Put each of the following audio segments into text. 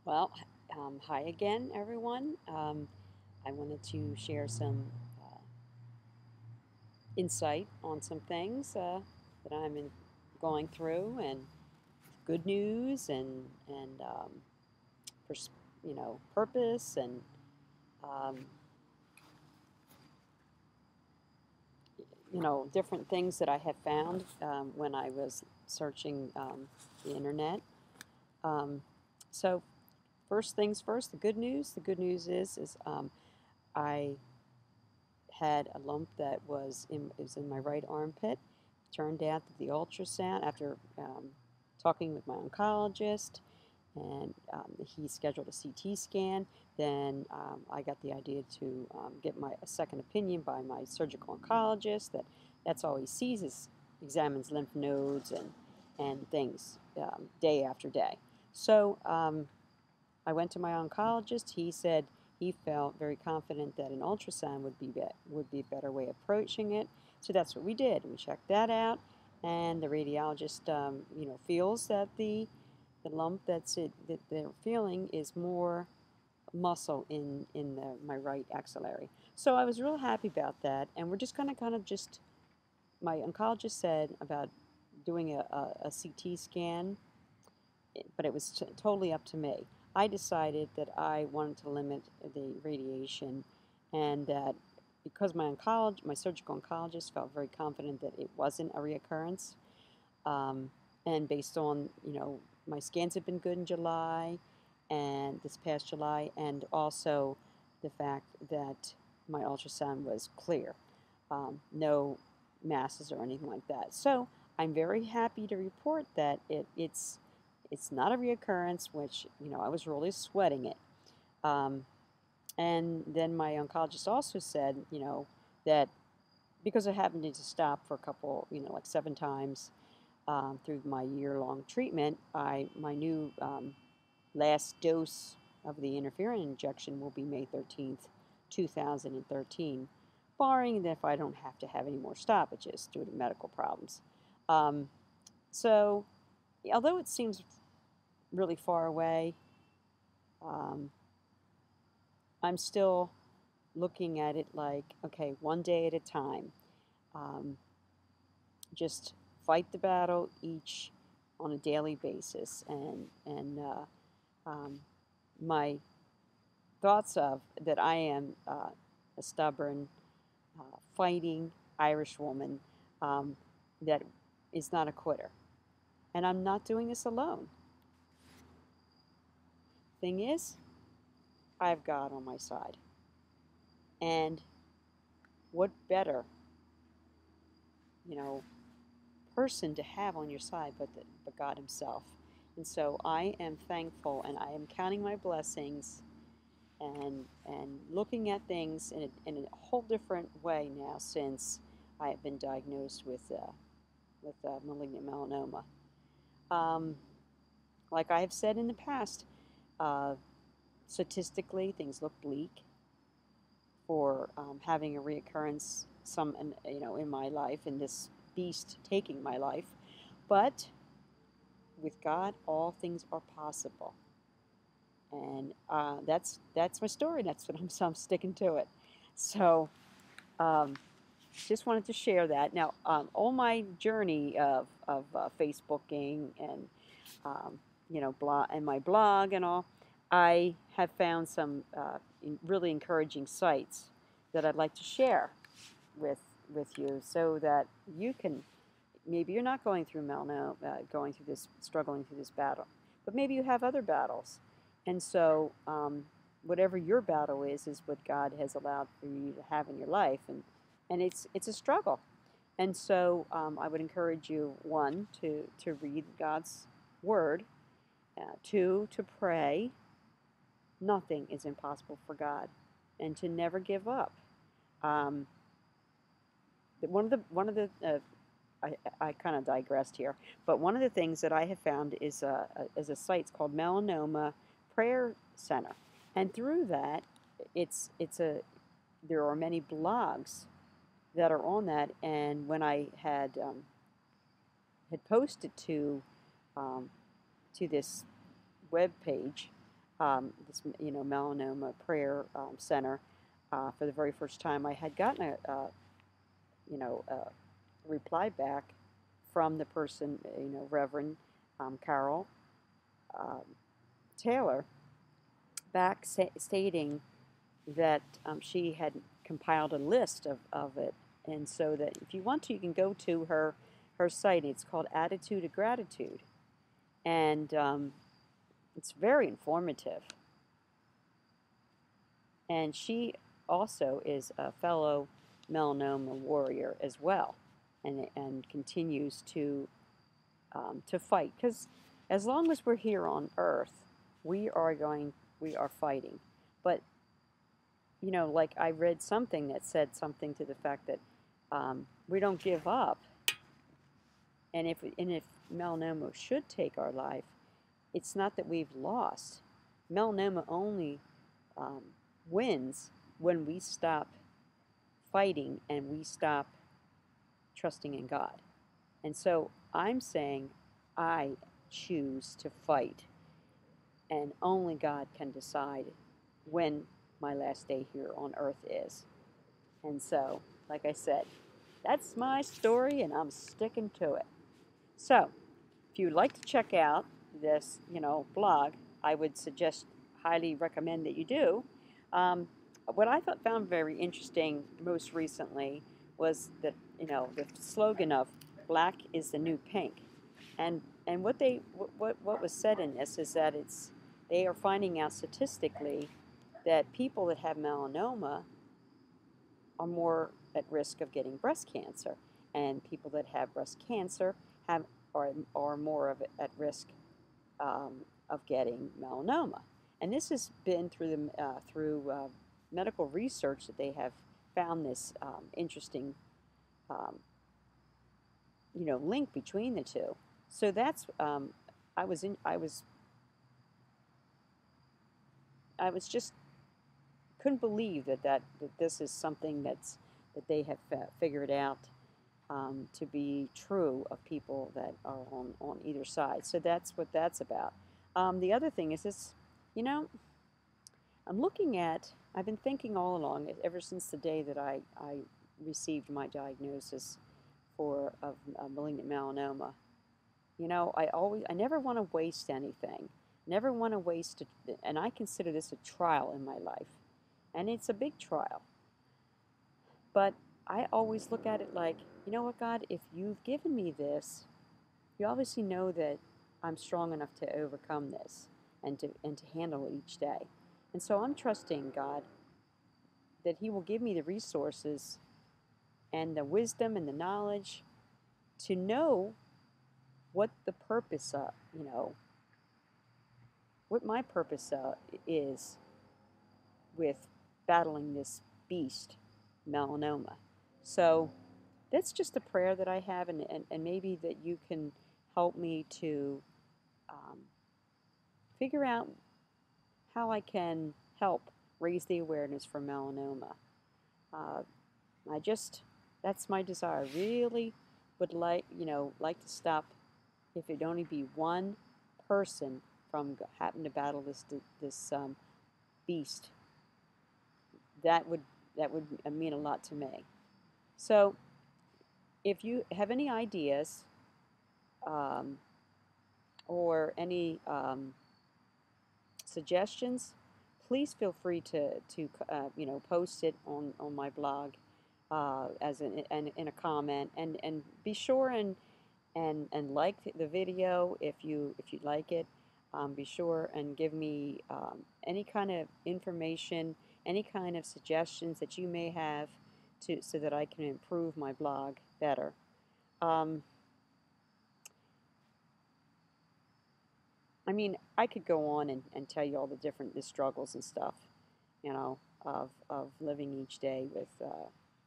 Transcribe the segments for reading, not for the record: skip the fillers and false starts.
Well, hi again, everyone. I wanted to share some insight on some things that going through, and good news, and pers- purpose, and um, different things that I have found when I was searching the internet. Um, so, first things first, the good news. The good news is I had a lump that was in my right armpit. Turned out that the ultrasound, after talking with my oncologist, and he scheduled a CT scan. Then I got the idea to get a second opinion by my surgical oncologist. That's all he sees is examines lymph nodes and things day after day. So I went to my oncologist. He said he felt very confident that an ultrasound would be a better way of approaching it. So that's what we did. We checked that out, and the radiologist, feels that the lump that they're feeling is more muscle in my right axillary. So I was real happy about that, and we're just going to kind of just. My oncologist said about doing a CT scan, but it was totally up to me. I decided that I wanted to limit the radiation, and that because my surgical oncologist felt very confident that it wasn't a reoccurrence, um, and based on my scans have been good in July, and this past July, and also the fact that my ultrasound was clear, no masses or anything like that. So I'm very happy to report that it's not a reoccurrence, which I was really sweating it. Um, and then my oncologist also said, that because I happened to stop for a couple, like 7 times through my year-long treatment, my new last dose of the interferon injection will be May 13th, 2013, barring that if I don't have to have any more stoppages due to medical problems. Um, so, although it seems really far away, um, I'm still looking at it like, okay, one day at a time. Um, just fight the battle each on a daily basis, and my thoughts of that I am a stubborn, fighting Irish woman um, that is not a quitter, and I'm not doing this alone. Thing is, I have God on my side, and what better, you know, person to have on your side but God Himself. And so I am thankful, and I am counting my blessings, and looking at things in a whole different way now since I have been diagnosed with malignant melanoma. Um, like I have said in the past, uh, statistically things look bleak for having a reoccurrence in my life, and this beast taking my life. But with God, all things are possible, and that's my story. That's what I'm sticking to it. So um, just wanted to share that. Now, all my journey of Facebooking and blog and my blog and all, I have found some really encouraging sites that I'd like to share with with you, so that you can, maybe you're not going through melanoma, going through this, struggling through this battle, but maybe you have other battles, and so whatever your battle is what God has allowed for you to have in your life, and it's a struggle, and so I would encourage you, one, to read God's word, two, to pray. Nothing is impossible for God, and to never give up. Um, one of the I kind of digressed here, but one of the things that I have found is a site called Melanoma Prayer Center, and through that, it's a there are many blogs that are on that, and when I had posted um, to this web page, this melanoma prayer center for the very first time, I had gotten a reply back from the person, Reverend Carol um, Taylor, back stating that she had compiled a list of it, and so that if you want to, you can go to her site. It's called Attitude of Gratitude, and it's very informative. And she also is a fellow melanoma warrior as well, and continues to fight. Because as long as we're here on Earth, we are fighting. But like I read something that said something to the fact that we don't give up, and if melanoma should take our life, it's not that we've lost. Melanoma only um, wins when we stop fighting and we stop trusting in God. And so I'm saying I choose to fight, and only God can decide when my last day here on earth is. And so, like I said, that's my story, and I'm sticking to it. So, if you'd like to check out this, blog, I would highly recommend that you do. What I found very interesting most recently was that, the slogan of "Black is the new pink," and what was said in this is that they are finding out statistically that people that have melanoma are more at risk of getting breast cancer, and people that have breast cancer are more at risk of getting melanoma. And this has been through medical research that they have found this interesting um, link between the two. So that's I was just couldn't believe that this is something that they have figured out to be true of people that are on either side. So that's what that's about. The other thing is this, you know, I've been thinking all along, ever since the day that I received my diagnosis of malignant melanoma. I never want to waste anything. Never want to waste it, and I consider this a trial in my life. And it's a big trial. But I always look at it like, you know what, God, if you've given me this, you obviously know that I'm strong enough to overcome this and to handle it each day. And so I'm trusting God that He will give me the resources and the wisdom and the knowledge to know what the purpose of, what my purpose is with battling this beast, melanoma. So that's just a prayer that I have, and maybe that you can help me to figure out how I can help raise the awareness for melanoma. Uh, that's my desire. Really would like to stop, if it only be one person from having to battle this beast. That would mean a lot to me. So, if you have any ideas um, or any suggestions, please feel free to post it on my blog as in a comment, and be sure and like the video if you'd like it. Be sure and give me any kind of information, any kind of suggestions that you may have so that I can improve my blog better. I mean, I could go on and tell you all the struggles and stuff, of living each day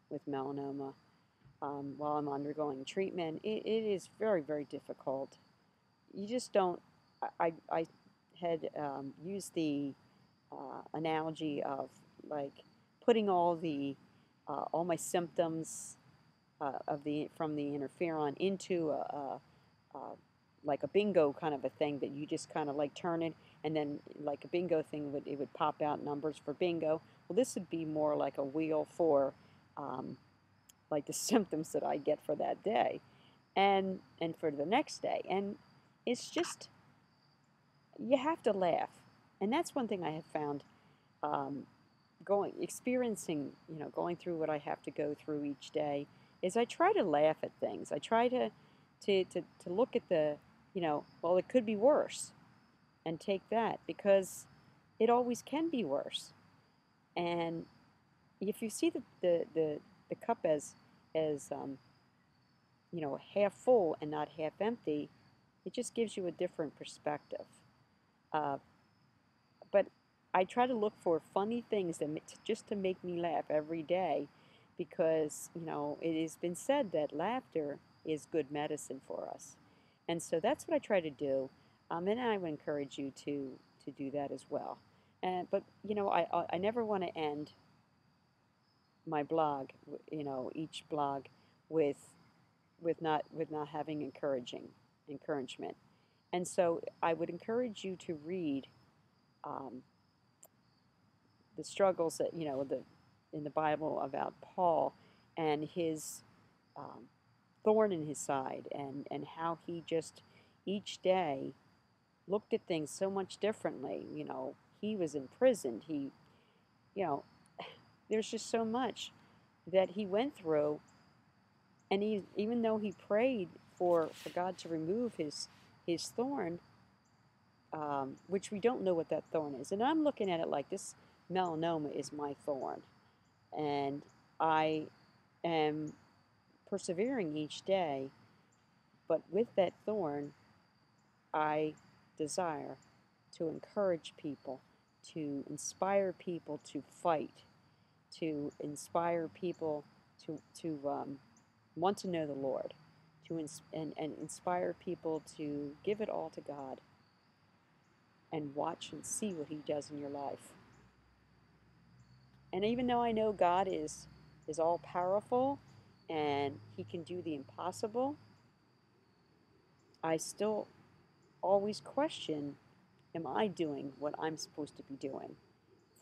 with melanoma while I'm undergoing treatment. It is very, very difficult. You just don't. I had used the analogy of like putting all my symptoms from the interferon into a like a bingo kind of a thing that you just kind of like turn it, and then like a bingo thing would it would pop out numbers for bingo. Well, this would be more like a wheel for um, like the symptoms that I get for that day, and for the next day, and it's just you have to laugh, and that's one thing I have found um, experiencing, going through what I have to go through each day is I try to laugh at things. I try to look at the, well, it could be worse and take that because it always can be worse. And if you see the cup as half full and not half empty, it just gives you a different perspective. Uh, but I try to look for funny things just to make me laugh every day because, it has been said that laughter is good medicine for us. And so that's what I try to do. And I would encourage you to do that as well. But, I never want to end my blog, each blog with with not having encouragement. And so I would encourage you to read um, the struggles that the in the Bible about Paul and his um, thorn in his side, and how he just each day looked at things so much differently. He was imprisoned. You know, there's just so much that he went through, and even though he prayed for God to remove his thorn, which we don't know what that thorn is. And I'm looking at it like this melanoma is my thorn. And I am persevering each day, but with that thorn, I desire to encourage people, to inspire people to fight, to inspire people to want to know the Lord, and inspire people to give it all to God and watch and see what He does in your life. And even though I know God is all powerful and He can do the impossible, I still always question, am I doing what I'm supposed to be doing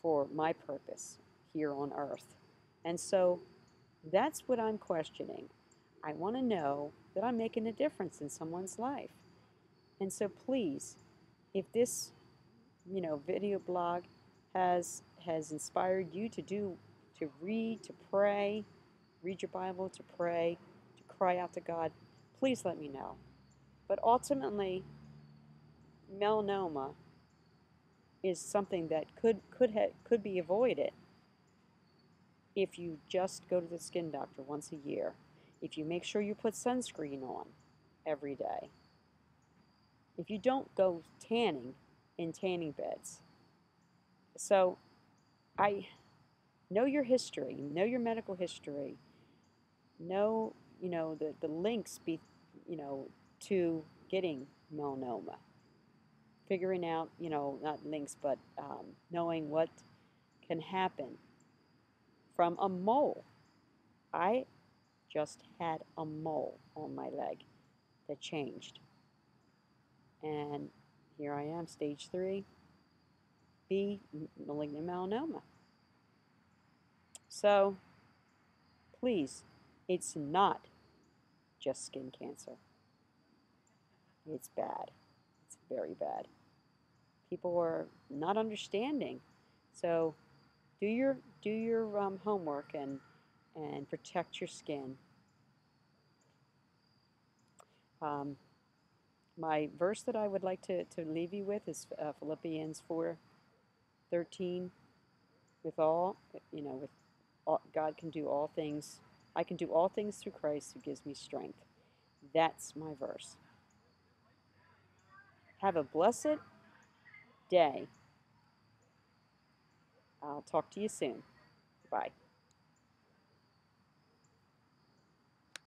for my purpose here on earth? And so that's what I'm questioning. I want to know that I'm making a difference in someone's life. And so please, if this, video blog has inspired you to read, to pray, read your Bible, to pray, to cry out to God, please let me know. But ultimately, melanoma is something that could be avoided if you just go to the skin doctor once a year. If you make sure you put sunscreen on every day. If you don't go tanning in tanning beds. So I know your history, know your medical history, know, the links to getting melanoma. Figuring out, not links, but knowing what can happen from a mole. I just had a mole on my leg that changed. And here I am, stage 3B, malignant melanoma. So please, it's not just skin cancer. It's bad. It's very bad. People are not understanding. So do your homework and protect your skin. Um, my verse that I would like to leave you with is Philippians 4:13. With all, with all, God can do all things. I can do all things through Christ who gives me strength. That's my verse. Have a blessed day. I'll talk to you soon. Bye.